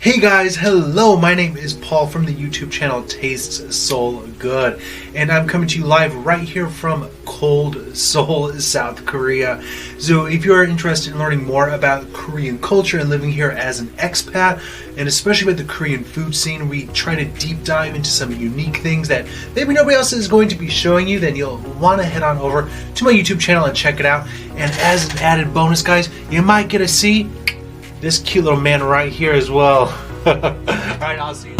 Hey guys, hello, my name is Paul from the YouTube channel Tastes Seoul Good, and I'm coming to you live right here from cold Seoul, South Korea. So if you're interested in learning more about Korean culture and living here as an expat, and especially about the Korean food scene, we try to deep dive into some unique things that maybe nobody else is going to be showing you, then you'll want to head on over to my YouTube channel and check it out. And as an added bonus, guys, you might get to see this cute little man right here as well. Alright, I'll see you.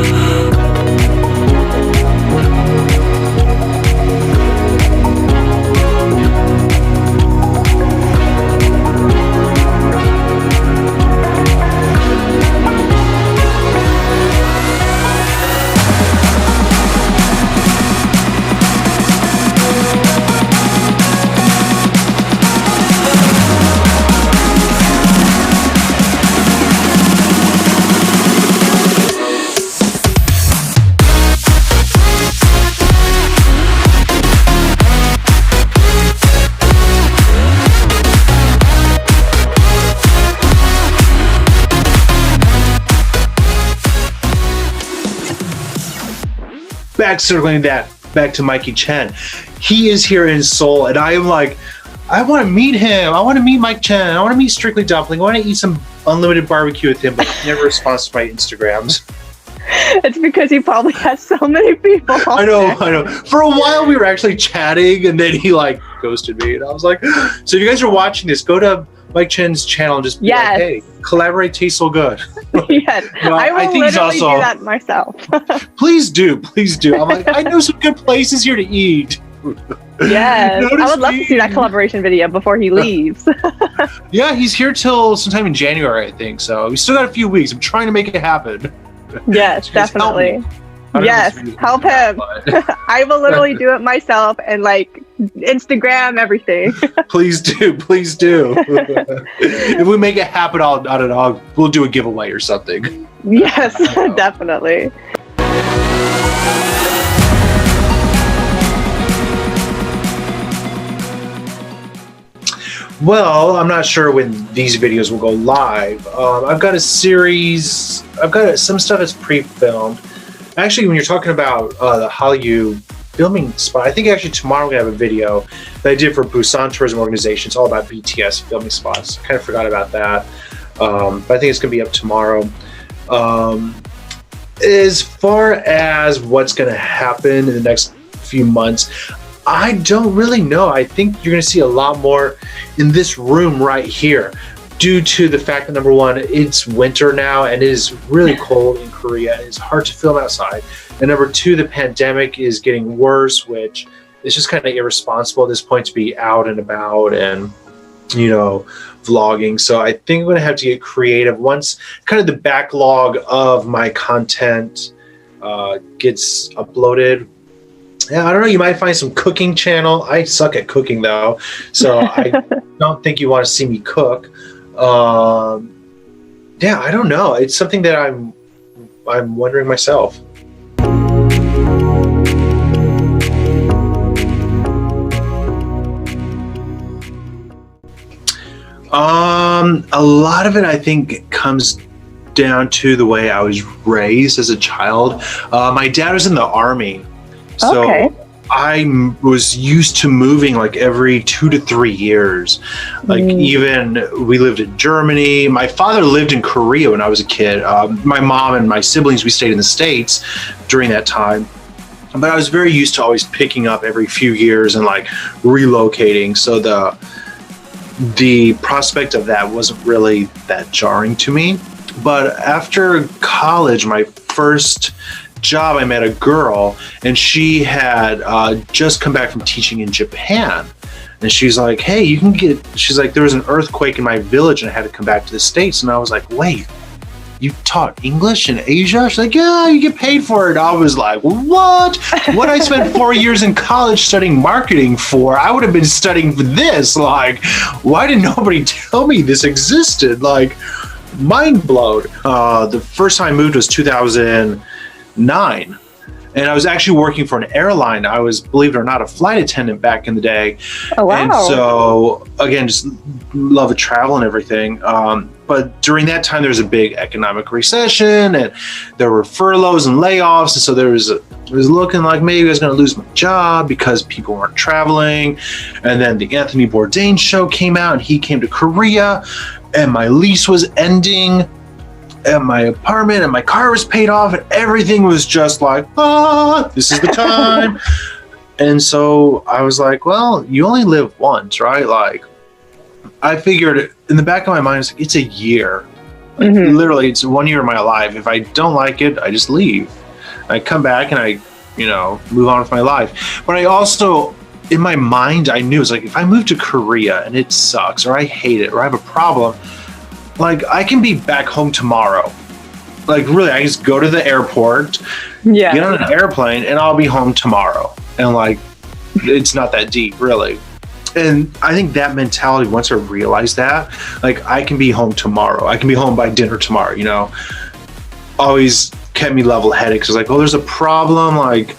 Circling that back to Mikey Chen. He is here in Seoul, and I am like, I want to meet him. I want to meet Mike Chen. I want to meet Strictly Dumpling. I want to eat some unlimited barbecue with him, but he never responds to my Instagrams. It's because he probably has so many people. I know. For a while we were actually chatting, and then he like ghosted me, and I was like, so if you guys are watching this, go to Mike Chen's channel and just be like, hey, collaborate, Tastes Seoul Good. Yes, I will literally do that myself. Please do. I'm like, I know some good places here to eat. Yes, I would love to see that collaboration video before he leaves. Yeah, he's here till sometime in January, I think. So we still got a few weeks. I'm trying to make it happen. Yes, definitely. Yes, help him. I will literally do it myself and like Instagram everything. Please do. If we make it happen, we'll do a giveaway or something. Yes, definitely. Well, I'm not sure when these videos will go live. I've got a series. I've got some stuff that's pre-filmed. Actually, when you're talking about the Hallyu filming spot, I think actually tomorrow we have a video that I did for Busan Tourism Organization. It's all about BTS filming spots. I kind of forgot about that, but I think it's going to be up tomorrow. As far as what's going to happen in the next few months, I don't really know. I think you're going to see a lot more in this room right here, due to the fact that, number one, it's winter now and it is really cold in Korea. It's hard to film outside. And number two, the pandemic is getting worse, which is just kind of irresponsible at this point to be out and about and, you know, vlogging. So I think I'm going to have to get creative once kind of the backlog of my content gets uploaded. Yeah, I don't know. You might find some cooking channel. I suck at cooking though, so I don't think you want to see me cook. Yeah, I don't know. It's something that I'm wondering myself. A lot of it, I think, comes down to the way I was raised as a child. My dad was in the Army, so I was used to moving like every 2 to 3 years. Like even we lived in Germany. My father lived in Korea when I was a kid. My mom and my siblings, we stayed in the States during that time. But I was very used to always picking up every few years and like relocating. So the prospect of that wasn't really that jarring to me. But after college, my first job, I met a girl, and she had just come back from teaching in Japan, and she's like, hey, you can get, she's like, there was an earthquake in my village and I had to come back to the States. And I was like, wait, you taught English in Asia? She's like, yeah, you get paid for it. I was like, what I spent 4 years in college studying marketing for, I would have been studying for this. Like, why did nobody tell me this existed? Like, mind blown. The first time I moved was 2009. And I was actually working for an airline. I was, believe it or not, a flight attendant back in the day. Oh, wow. And so, again, just love of travel and everything. But during that time, there was a big economic recession, and there were furloughs and layoffs. And so it was looking like maybe I was going to lose my job because people weren't traveling. And then the Anthony Bourdain show came out, and he came to Korea, and my lease was ending at my apartment, and my car was paid off, and everything was just like, this is the time. And so I was like, well, you only live once, right? Like, I figured in the back of my mind, it's a year. Like, literally, it's 1 year of my life. If I don't like it, I just leave. I come back and I, move on with my life. But I also, in my mind, I knew, it's like, if I move to Korea and it sucks, or I hate it, or I have a problem, like, I can be back home tomorrow. Like, really, I just go to the airport, get on an airplane, and I'll be home tomorrow. And, like, it's not that deep, really. And I think that mentality, once I realized that, like, I can be home tomorrow. I can be home by dinner tomorrow, always kept me level-headed. Because, like, there's a problem. Like,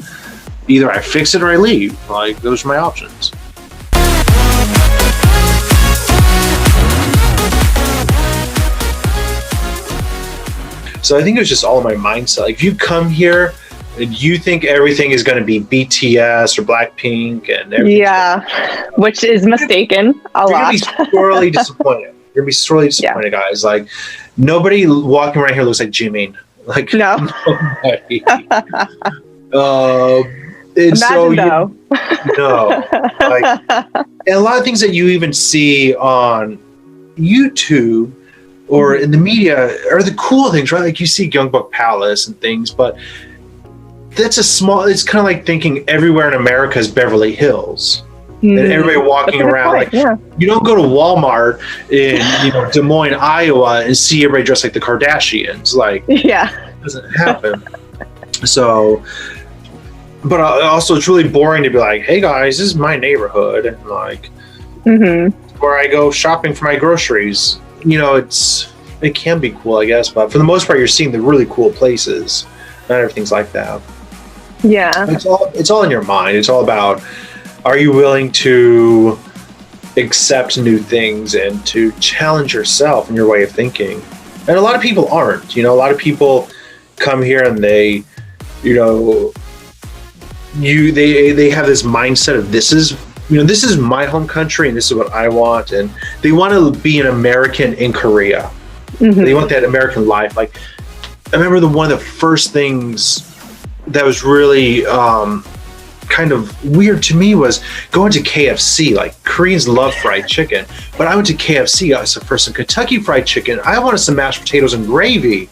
either I fix it or I leave. Like, those are my options. So I think it was just all in my mindset. Like, if you come here and you think everything is going to be BTS or Blackpink and everything. Yeah, which is mistaken a lot. You're going to be sorely disappointed. You're going to be sorely disappointed, guys. Like, nobody walking around here looks like Jimin. Like, no. Nobody. Imagine though. No. Like, and a lot of things that you even see on YouTube or in the media are the cool things, right? Like, you see Gyeongbok Palace and things, but that's it's kind of like thinking everywhere in America is Beverly Hills. And everybody walking around. Like, you don't go to Walmart in Des Moines, Iowa, and see everybody dressed like the Kardashians. Like, it doesn't happen. So, but also it's really boring to be like, hey guys, this is my neighborhood, and like, where I go shopping for my groceries. It can be cool, I guess, but for the most part, you're seeing the really cool places. Not everything's like that. Yeah, it's all in your mind. It's all about, are you willing to accept new things and to challenge yourself in your way of thinking? And a lot of people aren't. A lot of people come here and they have this mindset of this is my home country and this is what I want, and they want to be an American in Korea. They want that American life. Like, I remember one of the first things that was really kind of weird to me was going to KFC. Like, Koreans love fried chicken, but I went to KFC. I said, for some Kentucky Fried Chicken, I wanted some mashed potatoes and gravy.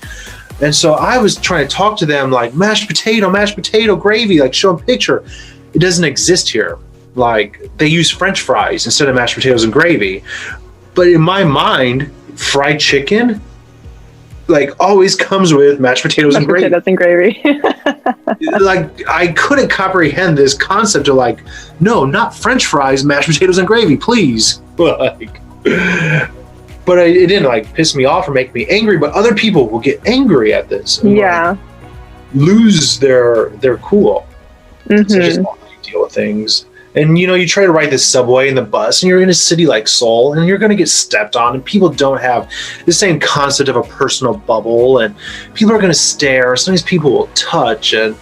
And so I was trying to talk to them like, mashed potato gravy, like, show them a picture. It doesn't exist here. Like, they use French fries instead of mashed potatoes and gravy. But in my mind, fried chicken, like, always comes with mashed potatoes and gravy. Potatoes and gravy. Like, I couldn't comprehend this concept of, like, no, not French fries, mashed potatoes and gravy, please. Like, but it didn't, like, piss me off or make me angry. But other people will get angry at this. And, like, lose their cool. So just how you deal with things. And, you try to ride the subway and the bus, and you're in a city like Seoul, and you're going to get stepped on, and people don't have the same concept of a personal bubble, and people are going to stare. Sometimes people will touch, and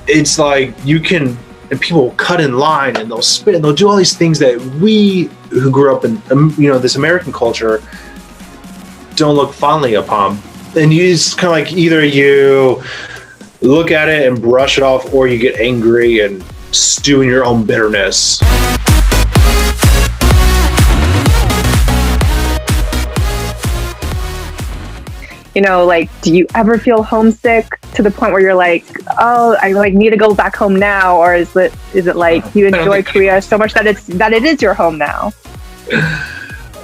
it's like and people will cut in line, and they'll spit, and they'll do all these things that we who grew up in, this American culture don't look fondly upon. And it's kind of like either you look at it and brush it off, or you get angry and stew in your own bitterness. Like, do you ever feel homesick to the point where you're like, oh, I like need to go back home now? Or is it like you enjoy Korea so much that it is your home now?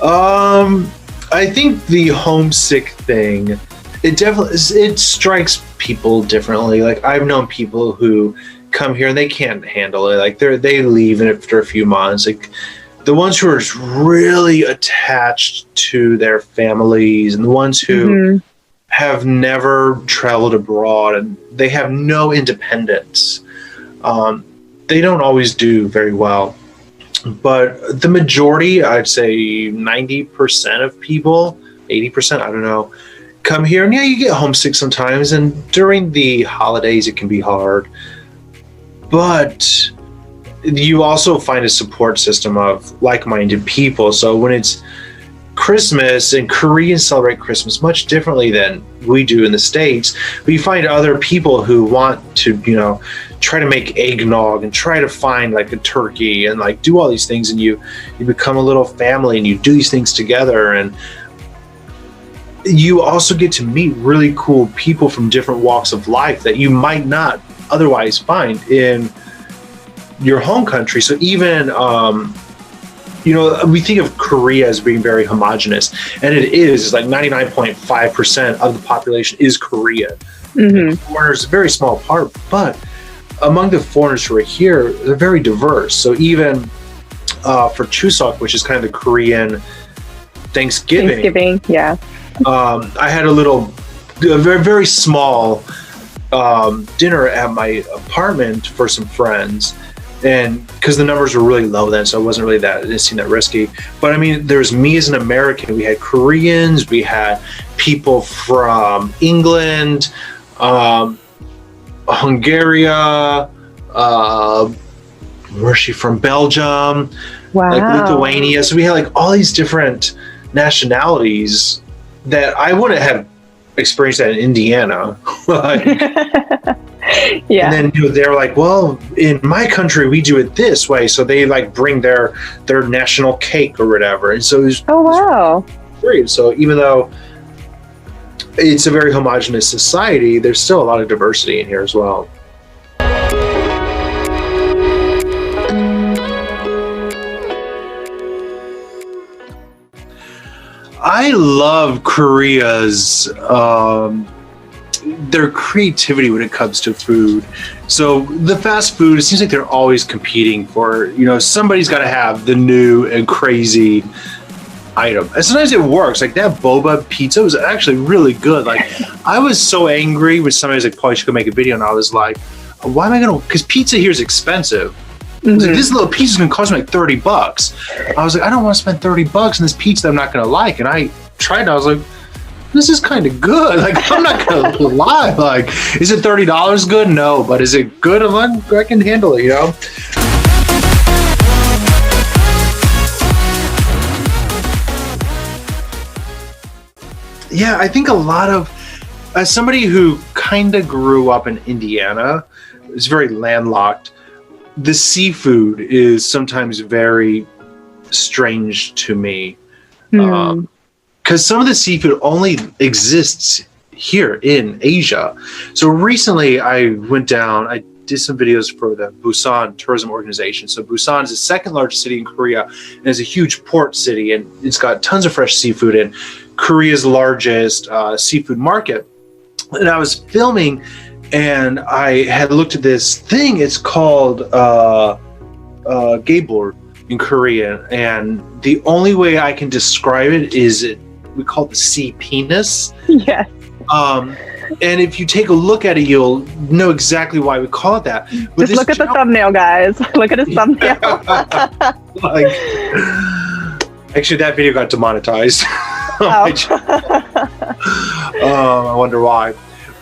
I think the homesick thing, it strikes people differently. Like, I've known people who come here and they can't handle it. Like, they leave after a few months. Like, the ones who are really attached to their families and the ones who have never traveled abroad, and they have no independence. They don't always do very well. But the majority, I'd say 90% of people, 80%, I don't know, come here. And yeah, you get homesick sometimes. And during the holidays, it can be hard. But you also find a support system of like-minded people. So when it's Christmas, and Koreans celebrate Christmas much differently than we do in the States, but you find other people who want to, try to make eggnog and try to find like a turkey and like do all these things, and you become a little family and you do these things together. And you also get to meet really cool people from different walks of life that you might not otherwise find in your home country. So even we think of Korea as being very homogenous, and it is. It's like 99.5% of the population is Korean. Mm-hmm. Foreigners, a very small part, but among the foreigners who are here, they're very diverse. So even for Chuseok, which is kind of the Korean Thanksgiving, yeah. I had a very, very small dinner at my apartment for some friends. And because the numbers were really low then, so it didn't seem that risky. But I mean, there's me as an American. We had Koreans, we had people from England, Hungary, where's she from? Belgium, like Lithuania. So we had like all these different nationalities that I wouldn't have experienced that in Indiana. Yeah. And then they're like, well, in my country we do it this way, so they like bring their national cake or whatever. And so it was great. So even though it's a very homogenous society, there's still a lot of diversity in here as well. I love Korea's their creativity when it comes to food. So the fast food, it seems like they're always competing for, somebody's got to have the new and crazy item. And sometimes it works. Like that boba pizza was actually really good. Like I was so angry when somebody was like, probably should go make a video. And I was like, why am I going to, because pizza here is expensive. Mm-hmm. Like, this little pizza is going to cost me like $30. I was like, I don't want to spend $30 on this pizza that I'm not going to like. And I tried it. I was like, this is kind of good. Like, I'm not going to lie. Like, is it $30 good? No. But is it good? I can handle it, Yeah, I think a lot of, as somebody who kind of grew up in Indiana, it's very landlocked, the seafood is sometimes very strange to me. Because some of the seafood only exists here in Asia. So recently I went down, I did some videos for the Busan tourism organization. So Busan is the second largest city in Korea, and it's a huge port city, and it's got tons of fresh seafood in Korea's largest seafood market. And I was filming, and I had looked at this thing. It's called gaebol in Korean, and the only way I can describe it is we call it the sea penis. Yes. And if you take a look at it, you'll know exactly why we call it that. But just look at the thumbnail, guys. Look at his thumbnail. Actually, that video got demonetized. I wonder why.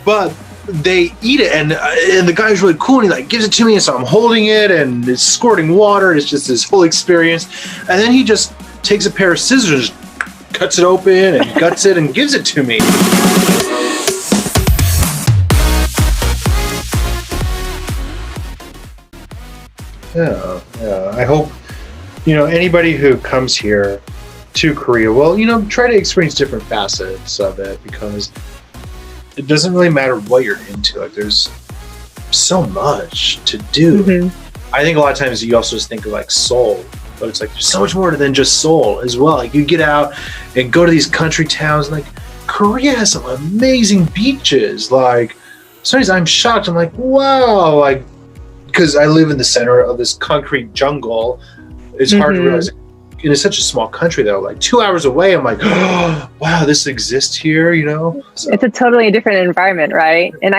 But they eat it, and the guy's really cool, and he like gives it to me, and so I'm holding it, and it's squirting water. It's just this whole experience. And then he just takes a pair of scissors, cuts it open, and guts it, and gives it to me. Yeah. I hope, anybody who comes here to Korea will, try to experience different facets of it, because it doesn't really matter what you're into. Like, there's so much to do. Mm-hmm. I think a lot of times you also just think of like Seoul, but it's like there's so much more than just Seoul as well. Like, you get out and go to these country towns, like Korea has some amazing beaches. Like, sometimes I'm shocked. I'm like, wow, like, because I live in the center of this concrete jungle, it's hard to realize in such a small country though, like 2 hours away. I'm like, oh, wow, this exists here, you know? So. It's a totally different environment, right? And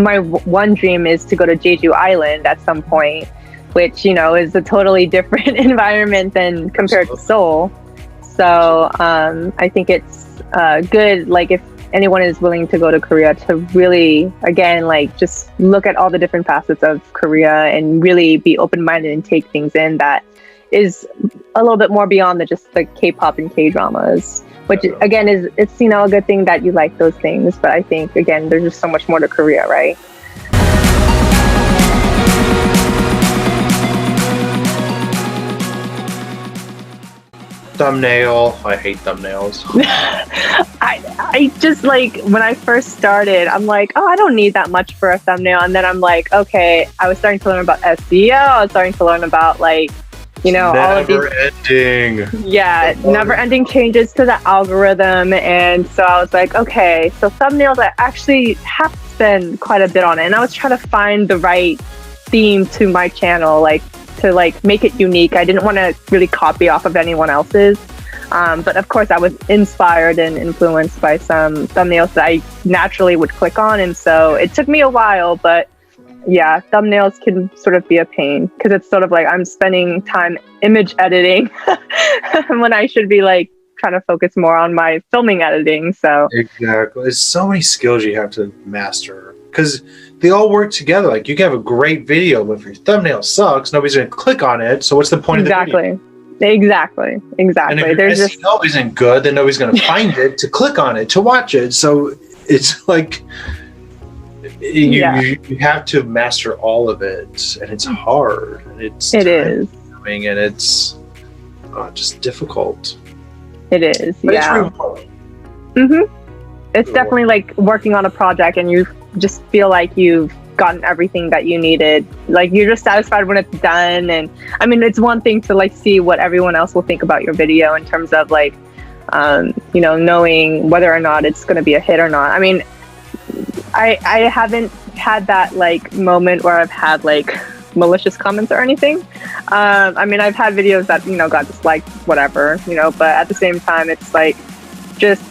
my one dream is to go to Jeju Island at some point, which, you know, is a totally different environment than compared to Seoul. So I think it's good, like if anyone is willing to go to Korea, to really, again, like just look at all the different facets of Korea and really be open-minded and take things in that is a little bit more beyond just the K-pop and K-dramas, which again it's you know, a good thing that you like those things, but I think again there's just so much more to Korea, right? Thumbnail. I hate thumbnails. I just, like, when I first started, I'm like, oh, I don't need that much for a thumbnail, and then I'm like, okay, I was starting to learn about SEO. I was starting to learn about, like, you know, all of these never-ending changes to the algorithm. And so I was like, okay, so thumbnails, I actually have to spend quite a bit on it, and I was trying to find the right theme to my channel, like to like make it unique. I didn't want to really copy off of anyone else's, but of course I was inspired and influenced by some thumbnails that I naturally would click on, and so it took me a while, but yeah, thumbnails can sort of be a pain because it's sort of like I'm spending time image editing when I should be like trying to focus more on my filming editing. So exactly, there's so many skills you have to master because they all work together. Like you can have a great video, but if your thumbnail sucks, nobody's going to click on it. So what's the point of the video? Exactly. And if your SEO isn't good, then nobody's going to find it to click on it to watch it. So it's like you have to master all of it, and it's hard. It is, and it's just difficult. It is, but yeah. It's definitely like working on a project, and you just feel like you've gotten everything that you needed. Like you're just satisfied when it's done. And I mean, it's one thing to like see what everyone else will think about your video in terms of like, you know, knowing whether or not it's going to be a hit or not. I mean, I haven't had that like moment where I've had like malicious comments or anything. I mean, I've had videos that, you know, got disliked, whatever, you know, but at the same time, it's like just,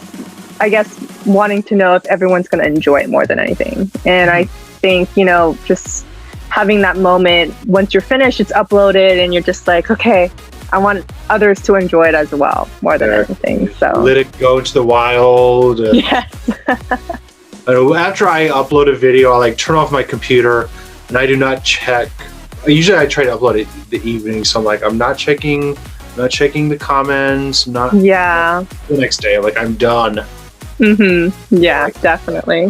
I guess, wanting to know if everyone's going to enjoy it more than anything. And I think, you know, just having that moment once you're finished, it's uploaded, and you're just like, okay, I want others to enjoy it as well, more than anything. So let it go into the wild. Yes. After I upload a video, I like turn off my computer, and I do not check. Usually I try to upload it the evening, so I'm like, I'm not checking the comments, the next day. Like I'm done. Yeah, definitely.